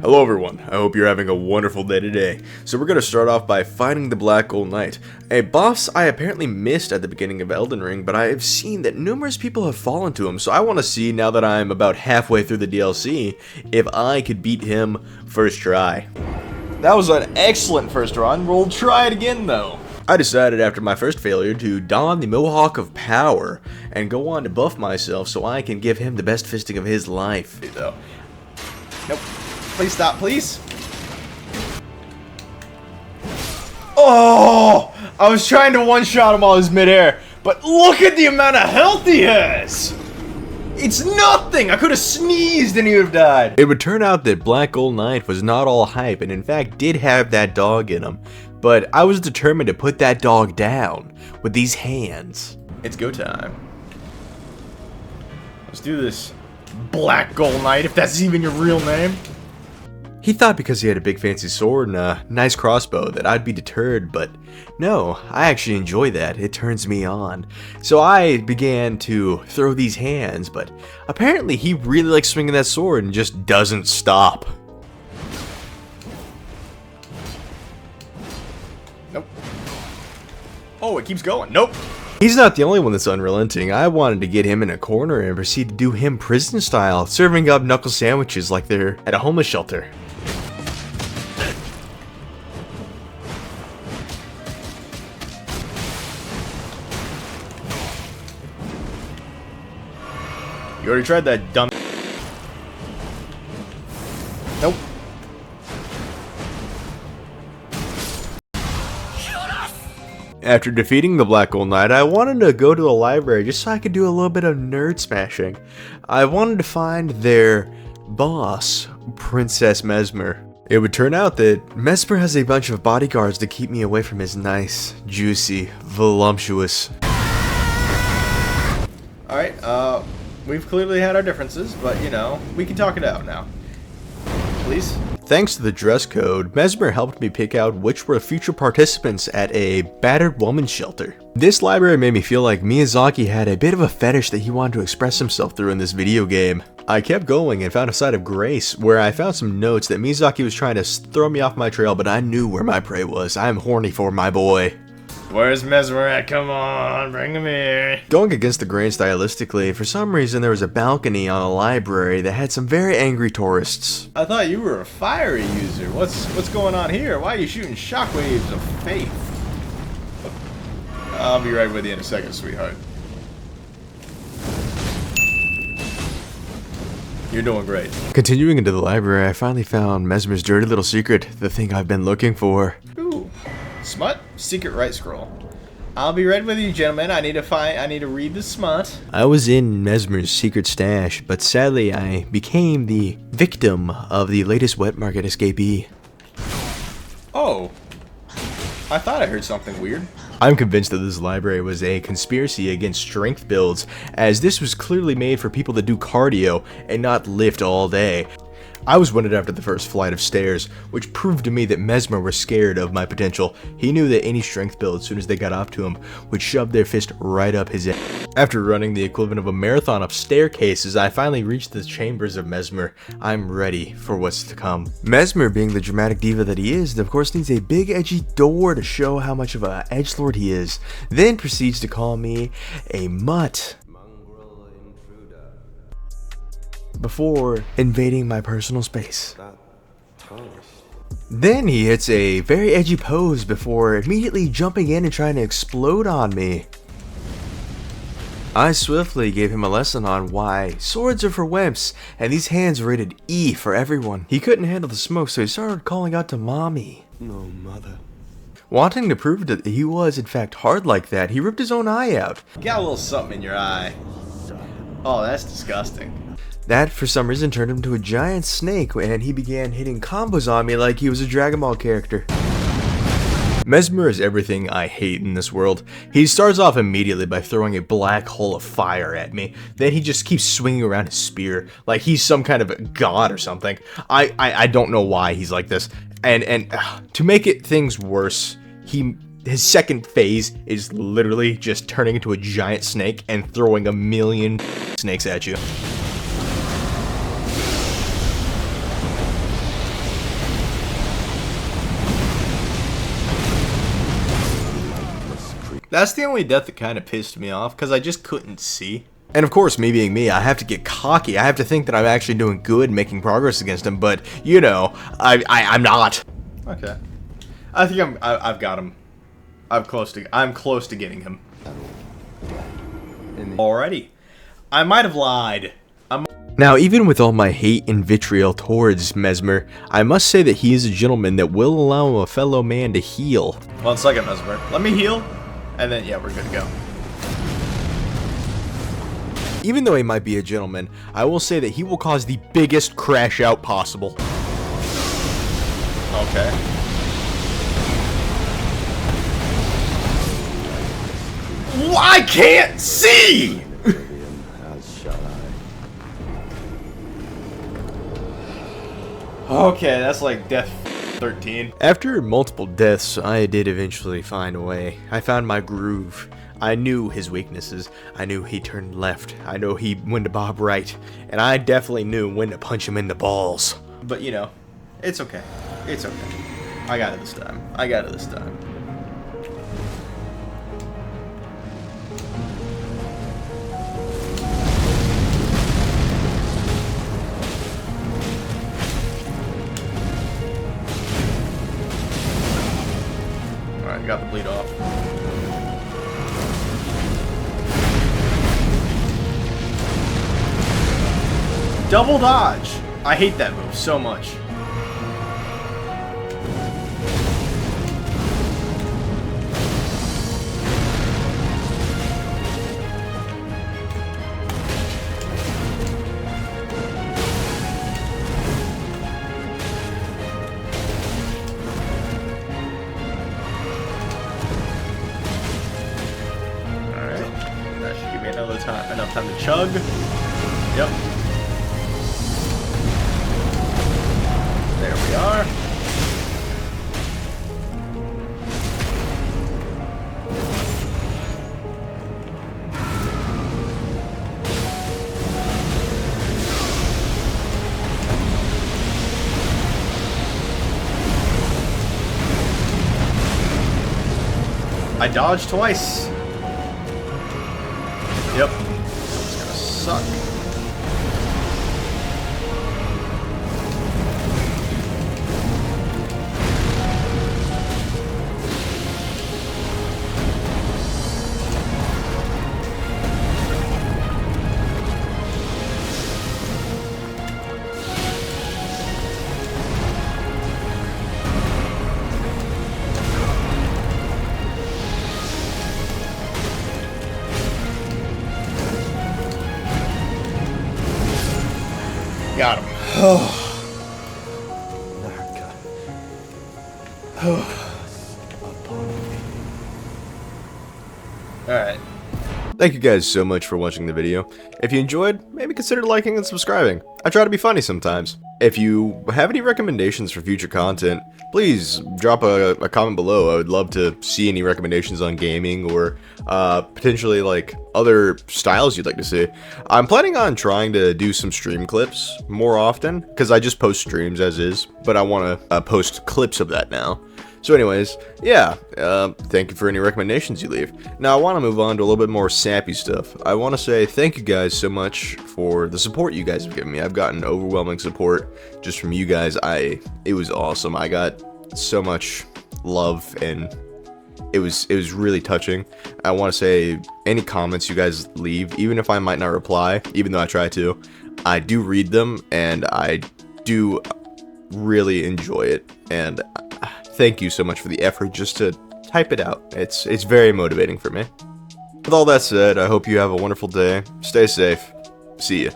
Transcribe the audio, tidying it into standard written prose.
Hello everyone, I hope you're having a wonderful day today. So we're going to start off by fighting the Black Gold Knight, a boss I apparently missed at the beginning of Elden Ring, but I have seen that numerous people have fallen to him, so I want to see, now that I'm about halfway through the DLC, if I could beat him first try. That was an excellent first run, we'll try it again though. I decided after my first failure to don the Mohawk of Power and go on to buff myself so I can give him the best fisting of his life. Though. Nope. Please stop, please. Oh! I was trying to one-shot him while he's midair, but look at the amount of health he has! It's nothing! I could have sneezed and he would have died. It would turn out that Black Gold Knight was not all hype and in fact did have that dog in him, but I was determined to put that dog down with these hands. It's go time. Let's do this, Black Gold Knight, if that's even your real name. He thought because he had a big fancy sword and a nice crossbow that I'd be deterred, but no, I actually enjoy that. It turns me on. So I began to throw these hands, but apparently he really likes swinging that sword and just doesn't stop. Nope. Oh, it keeps going. Nope. He's not the only one that's unrelenting. I wanted to get him in a corner and proceed to do him prison style, serving up knuckle sandwiches like they're at a homeless shelter. You already tried that, dumb. Nope. After defeating the Black Gold Knight, I wanted to go to the library just so I could do a little bit of nerd smashing. I wanted to find their boss, Princess Messmer. It would turn out that Messmer has a bunch of bodyguards to keep me away from his nice, juicy, voluptuous. Alright, we've clearly had our differences, but you know, we can talk it out now. Please? Thanks to the dress code, Messmer helped me pick out which were future participants at a battered woman's shelter. This library made me feel like Miyazaki had a bit of a fetish that he wanted to express himself through in this video game. I kept going and found a side of Grace where I found some notes that Miyazaki was trying to throw me off my trail, but I knew where my prey was. I'm horny for my boy. Where's Messmer at? Come on, bring him here. Going against the grain stylistically, for some reason there was a balcony on a library that had some very angry tourists. I thought you were a fiery user. What's going on here? Why are you shooting shockwaves of faith? I'll be right with you in a second, sweetheart. You're doing great. Continuing into the library, I finally found Messmer's dirty little secret, the thing I've been looking for. Ooh. Smut? Secret right scroll. I'll be right with you, gentlemen. I need to read the smut. I was in Messmer's secret stash, but sadly I became the victim of the latest wet market escapee. Oh. I thought I heard something weird. I'm convinced that this library was a conspiracy against strength builds, as this was clearly made for people that do cardio and not lift all day. I was winded after the first flight of stairs, which proved to me that Messmer was scared of my potential. He knew that any strength build, as soon as they got up to him, would shove their fist right up his ass. After running the equivalent of a marathon up staircases, I finally reached the chambers of Messmer. I'm ready for what's to come. Messmer, being the dramatic diva that he is, of course needs a big edgy door to show how much of a edgelord he is, then proceeds to call me a mutt. Before invading my personal space. Then he hits a very edgy pose before immediately jumping in and trying to explode on me. I swiftly gave him a lesson on why swords are for wimps and these hands are rated E for everyone. He couldn't handle the smoke, so he started calling out to mommy. No, mother. Wanting to prove that he was in fact hard like that, he ripped his own eye out. Got a little something in your eye. Oh, that's disgusting. That, for some reason, turned him into a giant snake, and he began hitting combos on me like he was a Dragon Ball character. Messmer is everything I hate in this world. He starts off immediately by throwing a black hole of fire at me. Then he just keeps swinging around his spear like he's some kind of a god or something. I don't know why he's like this. And to make things worse, his second phase is literally just turning into a giant snake and throwing a million snakes at you. That's the only death that kind of pissed me off, because I just couldn't see. And of course, me being me, I have to get cocky. I have to think that I'm actually doing good, making progress against him, but, you know, I'm not. Okay. I think I've got him. I'm close to getting him. Alrighty. I might have lied. Now, even with all my hate and vitriol towards Messmer, I must say that he is a gentleman that will allow a fellow man to heal. 1 second, Messmer. Let me heal, and then, yeah, we're good to go. Even though he might be a gentleman, I will say that he will cause the biggest crash out possible. Okay. I can't see! Okay, that's like death 13. After multiple deaths, I did eventually find a way. I found my groove. I knew his weaknesses. I knew he turned left. I know when to bob right. And I definitely knew when to punch him in the balls. But you know, it's okay. It's okay. I got it this time. I got it this time. Alright, got the bleed off. Double dodge! I hate that move so much. Alright, that should give me enough time to chug. Yep. There we are. I dodged twice. Yep. It's gonna suck. Got him. Alright. Thank you guys so much for watching the video. If you enjoyed, maybe consider liking and subscribing. I try to be funny sometimes. If you have any recommendations for future content, please drop a comment below. I would love to see any recommendations on gaming or potentially like other styles you'd like to see. I'm planning on trying to do some stream clips more often because I just post streams as is, but I want to post clips of that now. So anyways, yeah, thank you for any recommendations you leave. Now I want to move on to a little bit more sappy stuff. I want to say thank you guys so much for the support you guys have given me. I've gotten overwhelming support just from you guys. It was awesome. I got so much love and it was really touching. I want to say any comments you guys leave, even if I might not reply, even though I try to, I do read them and I do really enjoy it. And thank you so much for the effort just to type it out. It's very motivating for me. With all that said, I hope you have a wonderful day. Stay safe. See ya.